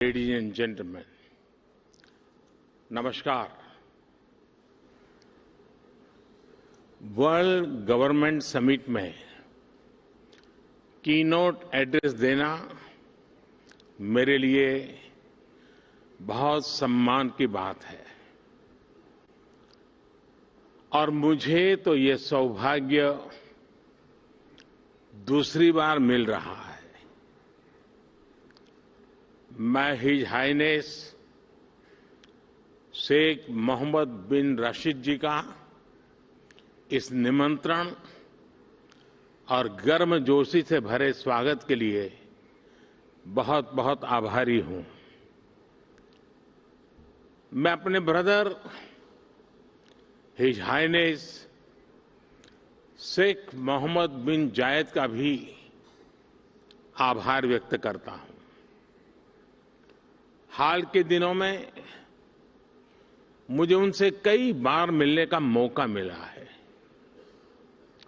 Ladies and gentlemen, नमस्कार। World government summit में keynote address देना मेरे लिए बहुत सम्मान की बात है और मुझे तो ये सौभाग्य दूसरी बार मिल रहा है। मैं हिज हाइनेस शेख मोहम्मद बिन राशिद जी का इस निमंत्रण और गर्मजोशी से भरे स्वागत के लिए बहुत बहुत आभारी हूं। मैं अपने brother His Highness Sheikh Mohammed bin Zayed का भी आभार व्यक्त करता हूं। हाल के दिनों में मुझे उनसे कई बार मिलने का मौका मिला है।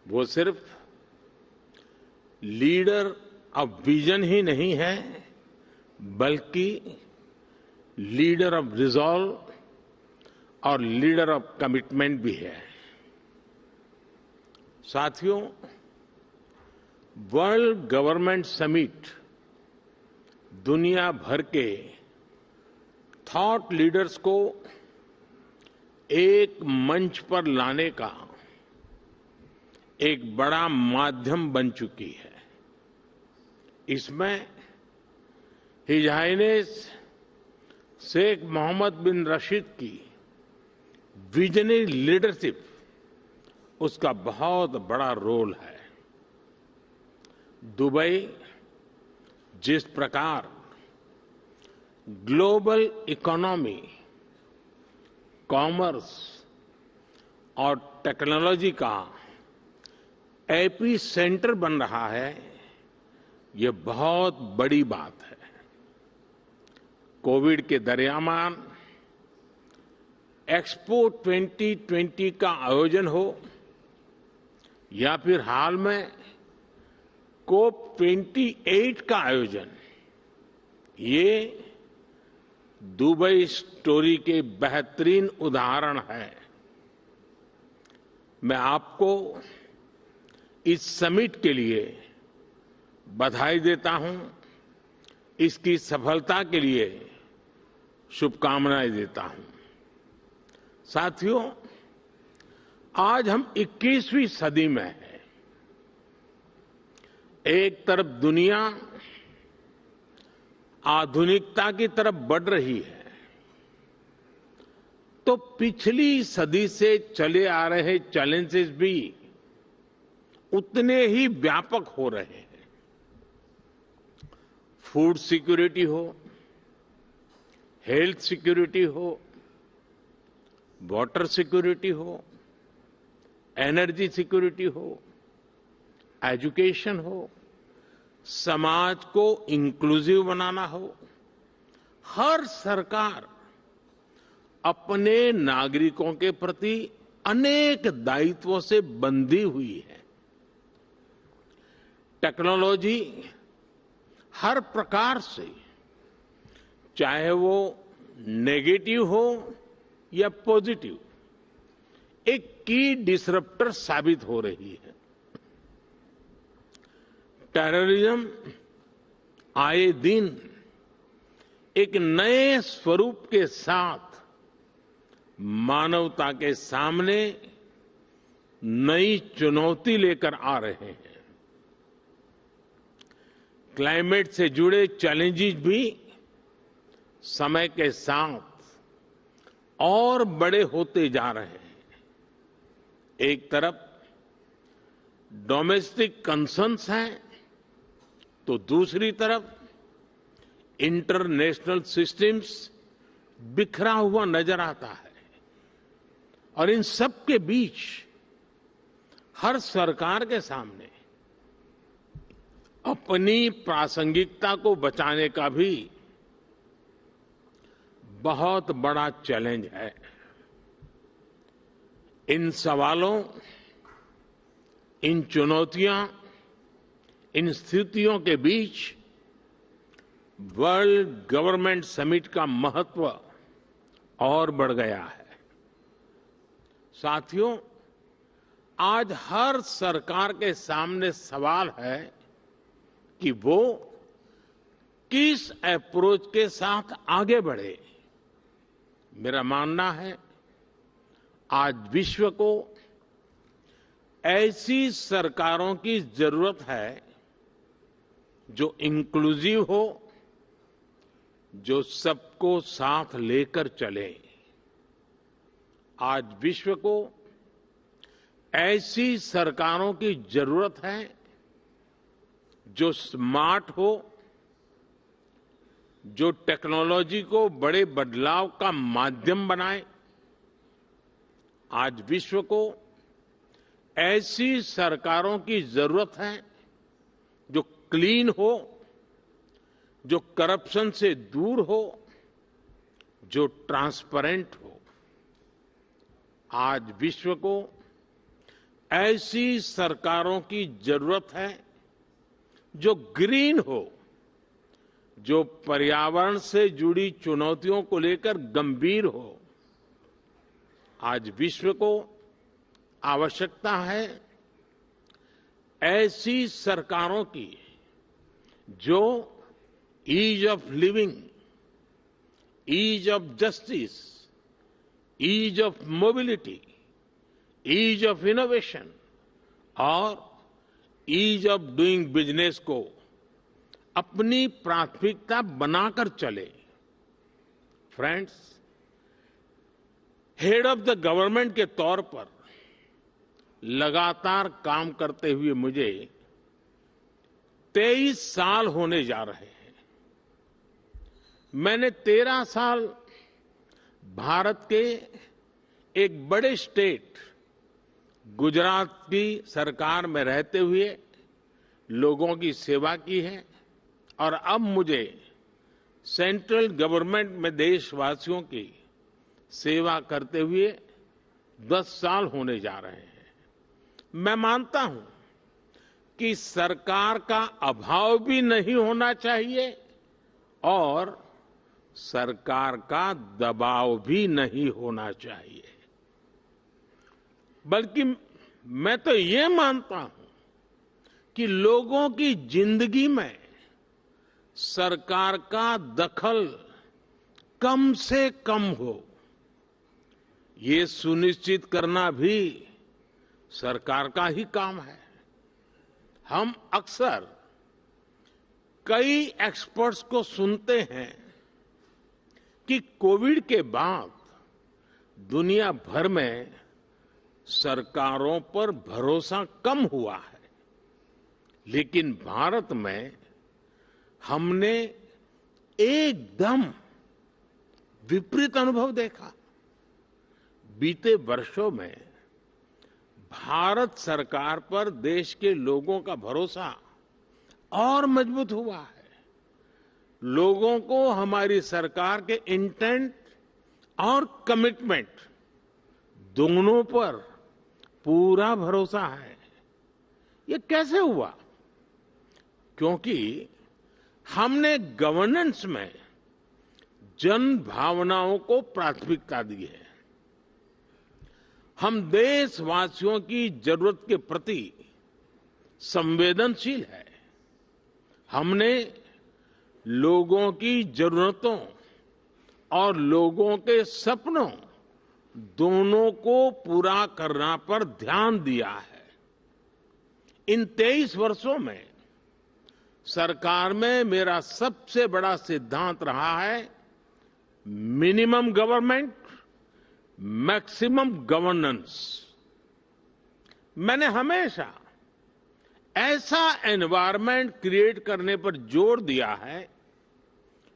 वो सिर्फ लीडर ऑफ विजन ही नहीं है, बल्कि लीडर ऑफ रिजॉल्व और लीडर ऑफ कमिटमेंट भी है। साथियों, वर्ल्ड गवर्नमेंट समिट दुनिया भर के थॉट लीडर्स को एक मंच पर लाने का एक बड़ा माध्यम बन चुकी है। इसमें हिज हाइनेस शेख मोहम्मद बिन राशिद की विजनरी लीडरशिप उसका बहुत बड़ा रोल है। दुबई जिस प्रकार ग्लोबल इकोनॉमी, कॉमर्स और टेक्नोलॉजी का एपी सेंटर बन रहा है, ये बहुत बड़ी बात है। कोविड के दरमियान एक्सपो 2020 का आयोजन हो या फिर हाल में कोप 28 का आयोजन, ये दुबई स्टोरी के बेहतरीन उदाहरण है। मैं आपको इस समिट के लिए बधाई देता हूं, इसकी सफलता के लिए शुभकामनाएं देता हूं। साथियों, आज हम 21वीं सदी में हैं। एक तरफ दुनिया आधुनिकता की तरफ बढ़ रही है, तो पिछली सदी से चले आ रहे चैलेंजेस भी उतने ही व्यापक हो रहे हैं। फूड सिक्योरिटी हो, हेल्थ सिक्योरिटी हो, वाटर सिक्योरिटी हो, एनर्जी सिक्योरिटी हो, एजुकेशन हो, समाज को इंक्लूसिव बनाना हो, हर सरकार अपने नागरिकों के प्रति अनेक दायित्वों से बंधी हुई है। टेक्नोलॉजी हर प्रकार से, चाहे वो नेगेटिव हो या पॉजिटिव, एक की डिसरप्टर साबित हो रही है। टेररिज्म आए दिन एक नए स्वरूप के साथ मानवता के सामने नई चुनौती लेकर आ रहे हैं। क्लाइमेट से जुड़े चैलेंजेस भी समय के साथ और बड़े होते जा रहे हैं। एक तरफ डोमेस्टिक कंसर्न्स हैं, तो दूसरी तरफ इंटरनेशनल सिस्टम्स बिखरा हुआ नजर आता है। और इन सब के बीच हर सरकार के सामने अपनी प्रासंगिकता को बचाने का भी बहुत बड़ा चैलेंज है। इन सवालों, इन चुनौतियां, इन स्थितियों के बीच वर्ल्ड गवर्नमेंट समिट का महत्व और बढ़ गया है। साथियों, आज हर सरकार के सामने सवाल है कि वो किस अप्रोच के साथ आगे बढ़े। मेरा मानना है आज विश्व को ऐसी सरकारों की जरूरत है जो इंक्लूसिव हो, जो सबको साथ लेकर चले। आज विश्व को ऐसी सरकारों की जरूरत है जो स्मार्ट हो, जो टेक्नोलॉजी को बड़े बदलाव का माध्यम बनाए। आज विश्व को ऐसी सरकारों की जरूरत है जो क्लीन हो, जो करप्शन से दूर हो, जो ट्रांसपेरेंट हो। आज विश्व को ऐसी सरकारों की जरूरत है जो ग्रीन हो, जो पर्यावरण से जुड़ी चुनौतियों को लेकर गंभीर हो। आज विश्व को आवश्यकता है ऐसी सरकारों की जो ease of living, ease of justice, ease of mobility, ease of innovation और ईज ऑफ डूइंग बिजनेस को अपनी प्राथमिकता बनाकर चले। Friends, head of the government के तौर पर लगातार काम करते हुए मुझे 23 साल होने जा रहे हैं। मैंने 13 साल भारत के एक बड़े स्टेट गुजरात की सरकार में रहते हुए लोगों की सेवा की है और अब मुझे सेंट्रल गवर्नमेंट में देशवासियों की सेवा करते हुए 10 साल होने जा रहे हैं। मैं मानता हूं कि सरकार का अभाव भी नहीं होना चाहिए और सरकार का दबाव भी नहीं होना चाहिए, बल्कि मैं तो ये मानता हूं कि लोगों की जिंदगी में सरकार का दखल कम से कम हो, ये सुनिश्चित करना भी सरकार का ही काम है। हम अक्सर कई एक्सपर्ट्स को सुनते हैं कि कोविड के बाद दुनिया भर में सरकारों पर भरोसा कम हुआ है, लेकिन भारत में हमने एकदम विपरीत अनुभव देखा। बीते वर्षों में भारत सरकार पर देश के लोगों का भरोसा और मजबूत हुआ है। लोगों को हमारी सरकार के इंटेंट और कमिटमेंट दोनों पर पूरा भरोसा है। ये कैसे हुआ? क्योंकि हमने गवर्नेंस में जन भावनाओं को प्राथमिकता दी है। हम देशवासियों की जरूरत के प्रति संवेदनशील है। हमने लोगों की जरूरतों और लोगों के सपनों दोनों को पूरा करना पर ध्यान दिया है। इन 23 वर्षों में सरकार में मेरा सबसे बड़ा सिद्धांत रहा है मिनिमम गवर्नमेंट, मैक्सिमम गवर्नेंस। मैंने हमेशा ऐसा एनवायरनमेंट क्रिएट करने पर जोर दिया है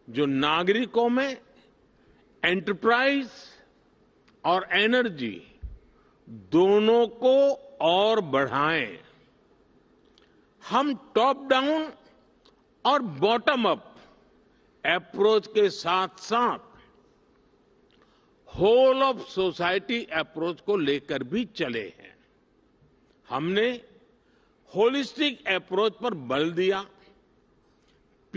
जो नागरिकों में एंटरप्राइज और एनर्जी दोनों को और बढ़ाएं। हम टॉप डाउन और बॉटम अप अप्रोच के साथ साथ होल ऑफ सोसाइटी अप्रोच को लेकर भी चले हैं। हमने होलिस्टिक अप्रोच पर बल दिया,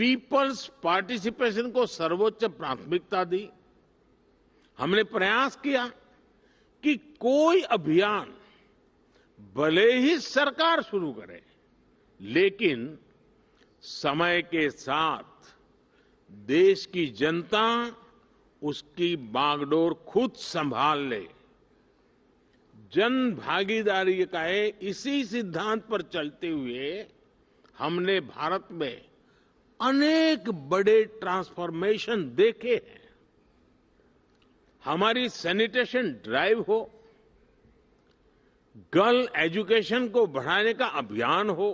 पीपल्स पार्टिसिपेशन को सर्वोच्च प्राथमिकता दी। हमने प्रयास किया कि कोई अभियान भले ही सरकार शुरू करे, लेकिन समय के साथ देश की जनता उसकी बागडोर खुद संभाल ले। जन भागीदारी का इसी सिद्धांत पर चलते हुए हमने भारत में अनेक बड़े ट्रांसफॉर्मेशन देखे हैं। हमारी सैनिटेशन ड्राइव हो, गर्ल एजुकेशन को बढ़ाने का अभियान हो,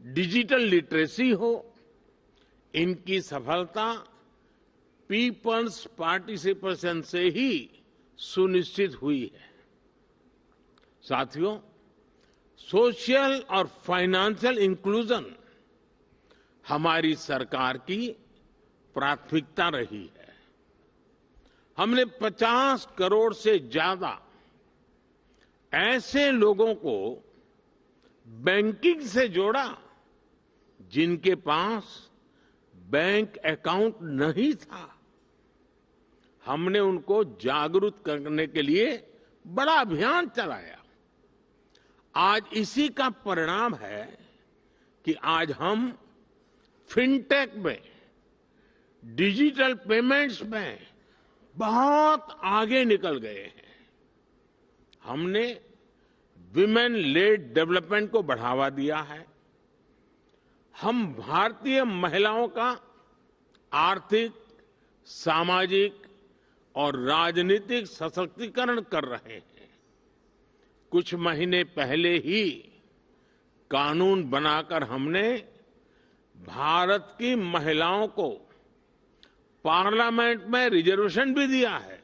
डिजिटल लिटरेसी हो, इनकी सफलता पीपल्स पार्टिसिपेशन से ही सुनिश्चित हुई है। साथियों, सोशल और फाइनेंशियल इंक्लूजन हमारी सरकार की प्राथमिकता रही है। हमने 50 करोड़ से ज्यादा ऐसे लोगों को बैंकिंग से जोड़ा जिनके पास बैंक अकाउंट नहीं था। हमने उनको जागरूक करने के लिए बड़ा अभियान चलाया। आज इसी का परिणाम है कि आज हम फिनटेक में, डिजिटल पेमेंट्स में बहुत आगे निकल गए हैं। हमने विमेन लेड डेवलपमेंट को बढ़ावा दिया है। हम भारतीय महिलाओं का आर्थिक, सामाजिक और राजनीतिक सशक्तिकरण कर रहे हैं। कुछ महीने पहले ही कानून बनाकर हमने भारत की महिलाओं को पार्लियामेंट में रिजर्वेशन भी दिया है।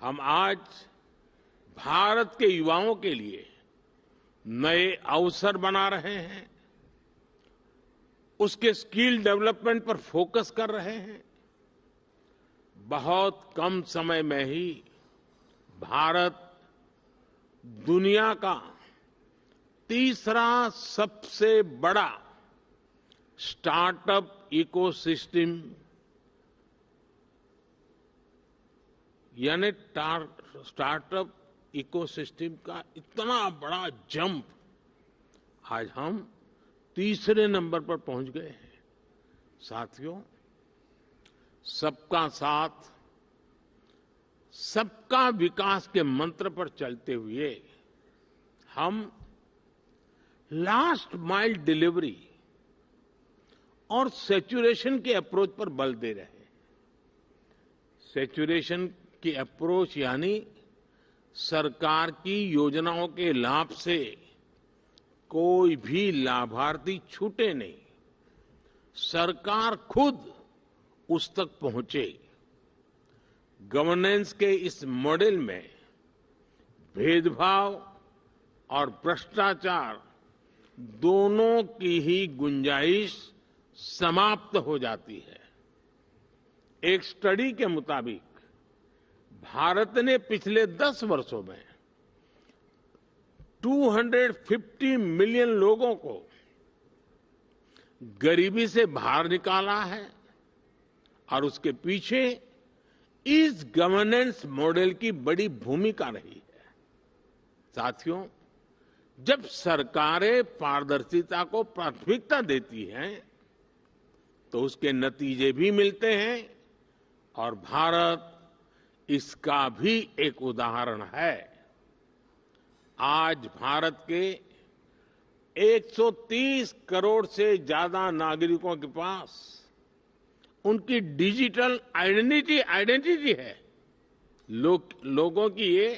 हम आज भारत के युवाओं के लिए नए अवसर बना रहे हैं, उसके स्किल डेवलपमेंट पर फोकस कर रहे हैं। बहुत कम समय में ही भारत दुनिया का तीसरा सबसे बड़ा स्टार्टअप इकोसिस्टम यानी स्टार्टअप इकोसिस्टम का इतना बड़ा जंप आज हम तीसरे नंबर पर पहुंच गए हैं। साथियों, सबका साथ, सबका विकास के मंत्र पर चलते हुए हम लास्ट माइल डिलीवरी और सैचुरेशन के अप्रोच पर बल दे रहे हैं। सैचुरेशन की अप्रोच यानी सरकार की योजनाओं के लाभ से कोई भी लाभार्थी छूटे नहीं, सरकार खुद उस तक पहुंचे। गवर्नेंस के इस मॉडल में भेदभाव और भ्रष्टाचार दोनों की ही गुंजाइश समाप्त हो जाती है। एक स्टडी के मुताबिक भारत ने पिछले 10 वर्षों में 250 मिलियन लोगों को गरीबी से बाहर निकाला है और उसके पीछे इस गवर्नेंस मॉडल की बड़ी भूमिका रही है। साथियों, जब सरकारें पारदर्शिता को प्राथमिकता देती हैं तो उसके नतीजे भी मिलते हैं और भारत इसका भी एक उदाहरण है। आज भारत के 130 करोड़ से ज्यादा नागरिकों के पास उनकी डिजिटल आइडेंटिटी है। लोगों की ये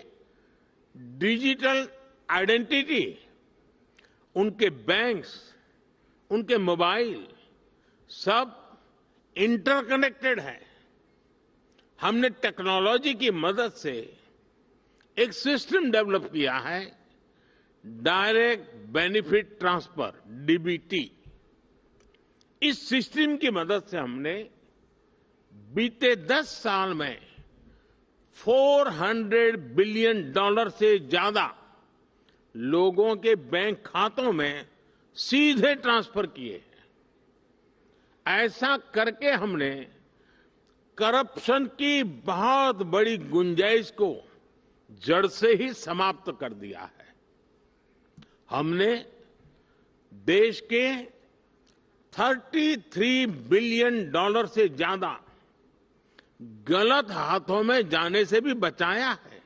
डिजिटल आइडेंटिटी, उनके बैंक्स, उनके मोबाइल सब इंटरकनेक्टेड है। हमने टेक्नोलॉजी की मदद से एक सिस्टम डेवलप किया है, डायरेक्ट बेनिफिट ट्रांसफर, डीबीटी। इस सिस्टम की मदद से हमने बीते 10 साल में $400 बिलियन से ज्यादा लोगों के बैंक खातों में सीधे ट्रांसफर किए हैं। ऐसा करके हमने करप्शन की बहुत बड़ी गुंजाइश को जड़ से ही समाप्त कर दिया है। हमने देश के 33 बिलियन डॉलर से ज्यादा गलत हाथों में जाने से भी बचाया है।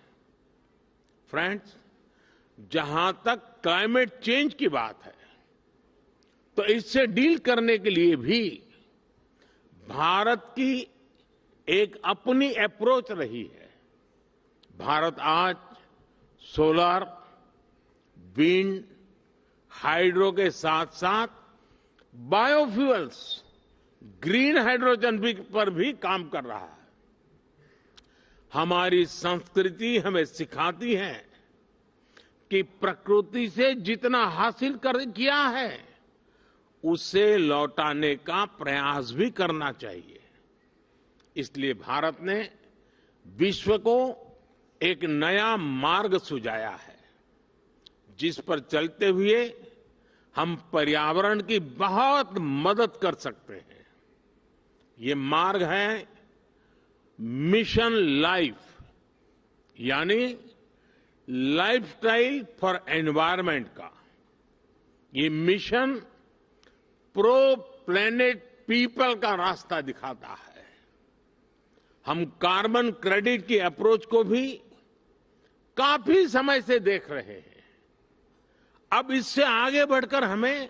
फ्रेंड्स, जहां तक क्लाइमेट चेंज की बात है, तो इससे डील करने के लिए भी भारत की एक अपनी अप्रोच रही है। भारत आज सोलर, विंड, हाइड्रो के साथ साथ बायोफ्यूल्स, ग्रीन हाइड्रोजन पर भी काम कर रहा है। हमारी संस्कृति हमें सिखाती है कि प्रकृति से जितना हासिल किया है उसे लौटाने का प्रयास भी करना चाहिए। इसलिए भारत ने विश्व को एक नया मार्ग सुझाया है, जिस पर चलते हुए हम पर्यावरण की बहुत मदद कर सकते हैं। ये मार्ग है मिशन लाइफ, यानी लाइफस्टाइल फॉर एनवायरनमेंट का। ये मिशन प्रो प्लेनेट पीपल का रास्ता दिखाता है। हम कार्बन क्रेडिट की अप्रोच को भी काफी समय से देख रहे हैं। अब इससे आगे बढ़कर हमें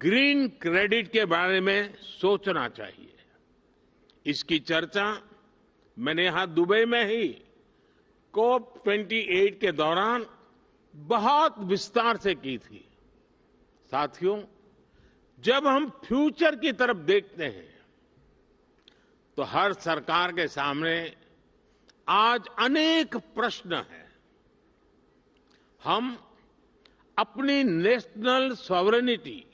ग्रीन क्रेडिट के बारे में सोचना चाहिए। इसकी चर्चा मैंने यहां दुबई में ही COP28 के दौरान बहुत विस्तार से की थी। साथियों, जब हम फ्यूचर की तरफ देखते हैं तो हर सरकार के सामने आज अनेक प्रश्न हैं। हम अपनी नेशनल सॉवरेनिटी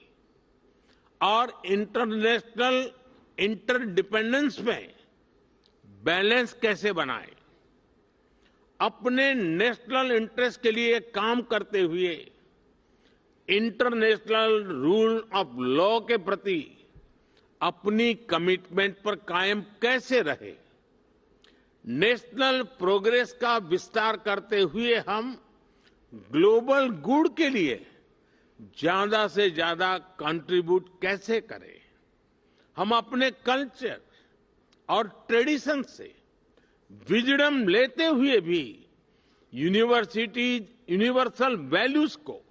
और इंटरनेशनल इंटरडिपेंडेंस में बैलेंस कैसे बनाएं? अपने नेशनल इंटरेस्ट के लिए काम करते हुए इंटरनेशनल रूल ऑफ लॉ के प्रति अपनी कमिटमेंट पर कायम कैसे रहे? नेशनल प्रोग्रेस का विस्तार करते हुए हम ग्लोबल गुड के लिए ज्यादा से ज्यादा कंट्रीब्यूट कैसे करें? हम अपने कल्चर और ट्रेडिशन से विजडम लेते हुए भी यूनिवर्सल वैल्यूज को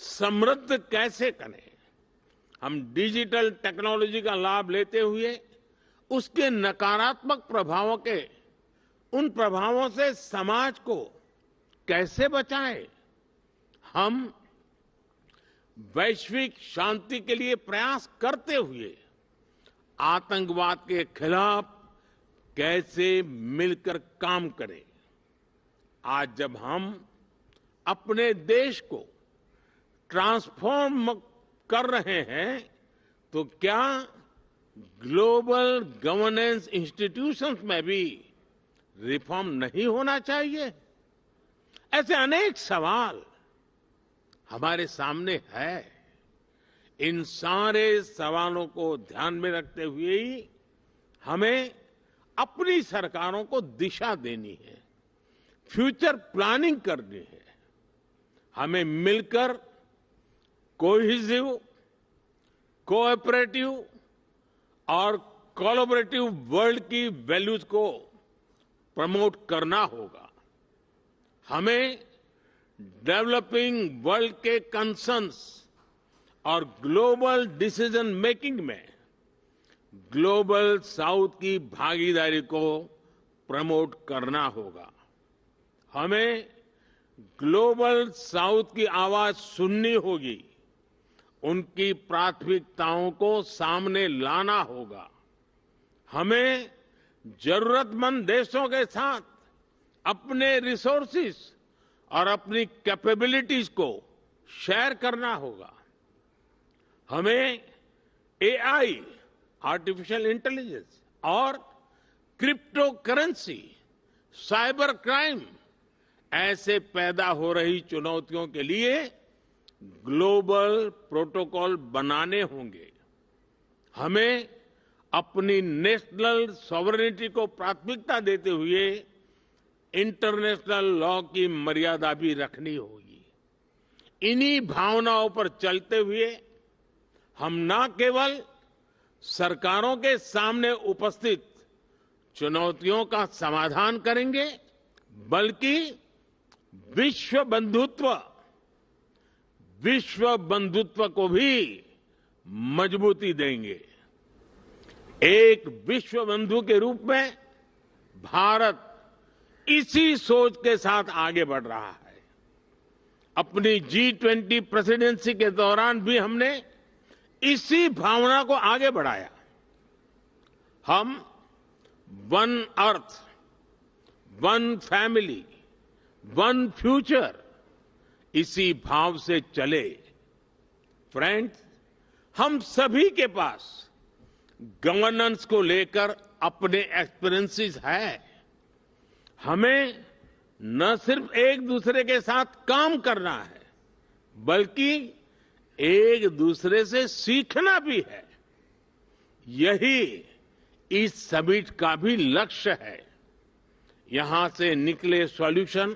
समृद्ध कैसे करें? हम डिजिटल टेक्नोलॉजी का लाभ लेते हुए उसके नकारात्मक उन प्रभावों से समाज को कैसे बचाएं? हम वैश्विक शांति के लिए प्रयास करते हुए आतंकवाद के खिलाफ कैसे मिलकर काम करें? आज जब हम अपने देश को ट्रांसफॉर्म कर रहे हैं तो क्या ग्लोबल गवर्नेंस इंस्टीट्यूशंस में भी रिफॉर्म नहीं होना चाहिए? ऐसे अनेक सवाल हमारे सामने है। इन सारे सवालों को ध्यान में रखते हुए ही हमें अपनी सरकारों को दिशा देनी है, फ्यूचर प्लानिंग करनी है। हमें मिलकर कोहेसिव, कोऑपरेटिव और कोलैबोरेटिव वर्ल्ड की वैल्यूज को प्रमोट करना होगा। हमें डेवलपिंग वर्ल्ड के कंसर्न्स और ग्लोबल डिसीजन मेकिंग में ग्लोबल साउथ की भागीदारी को प्रमोट करना होगा। हमें ग्लोबल साउथ की आवाज सुननी होगी, उनकी प्राथमिकताओं को सामने लाना होगा। हमें जरूरतमंद देशों के साथ अपने रिसोर्सेज और अपनी कैपेबिलिटीज को शेयर करना होगा। हमें एआई, आर्टिफिशियल इंटेलिजेंस और क्रिप्टो करेंसी, साइबर क्राइम ऐसे पैदा हो रही चुनौतियों के लिए ग्लोबल प्रोटोकॉल बनाने होंगे। हमें अपनी नेशनल सॉवरेनिटी को प्राथमिकता देते हुए इंटरनेशनल लॉ की मर्यादा भी रखनी होगी। इन्हीं भावनाओं पर चलते हुए हम न केवल सरकारों के सामने उपस्थित चुनौतियों का समाधान करेंगे, बल्कि विश्व बंधुत्व को भी मजबूती देंगे। एक विश्व बंधु के रूप में भारत इसी सोच के साथ आगे बढ़ रहा है। अपनी G20 प्रेसिडेंसी के दौरान भी हमने इसी भावना को आगे बढ़ाया। हम one earth, one family, one future, इसी भाव से चले। फ्रेंड्स, हम सभी के पास गवर्नेंस को लेकर अपने एक्सपीरियंसेस है। हमें न सिर्फ एक दूसरे के साथ काम करना है, बल्कि एक दूसरे से सीखना भी है। यही इस समिट का भी लक्ष्य है। यहां से निकले सॉल्यूशन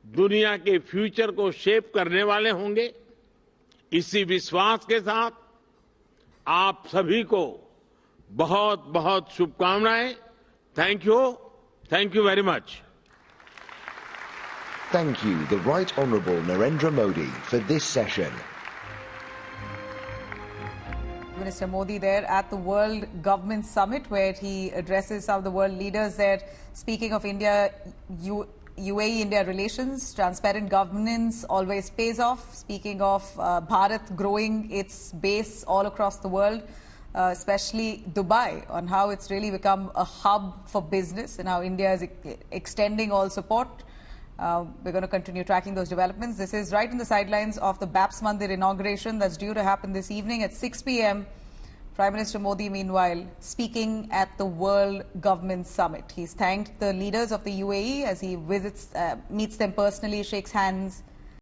दुनिया के फ्यूचर को शेप करने वाले होंगे। इसी विश्वास के साथ आप सभी को बहुत बहुत शुभकामनाएं। Thank you very much. Thank you, the Right Honourable Narendra Modi, for this session. Minister Modi there at the World Government Summit, where he addresses some of the world leaders there, speaking of India, UAE-India relations. Transparent governance always pays off. Speaking of Bharat growing its base all across the world, especially Dubai, on how it's really become a hub for business and how India is extending all support. We're going to continue tracking those developments. This is right in the sidelines of the BAPS Mandir inauguration that's due to happen this evening at 6 p.m. Prime Minister Modi, meanwhile, speaking at the World Government Summit. He's thanked the leaders of the UAE as he visits, meets them personally, shakes hands,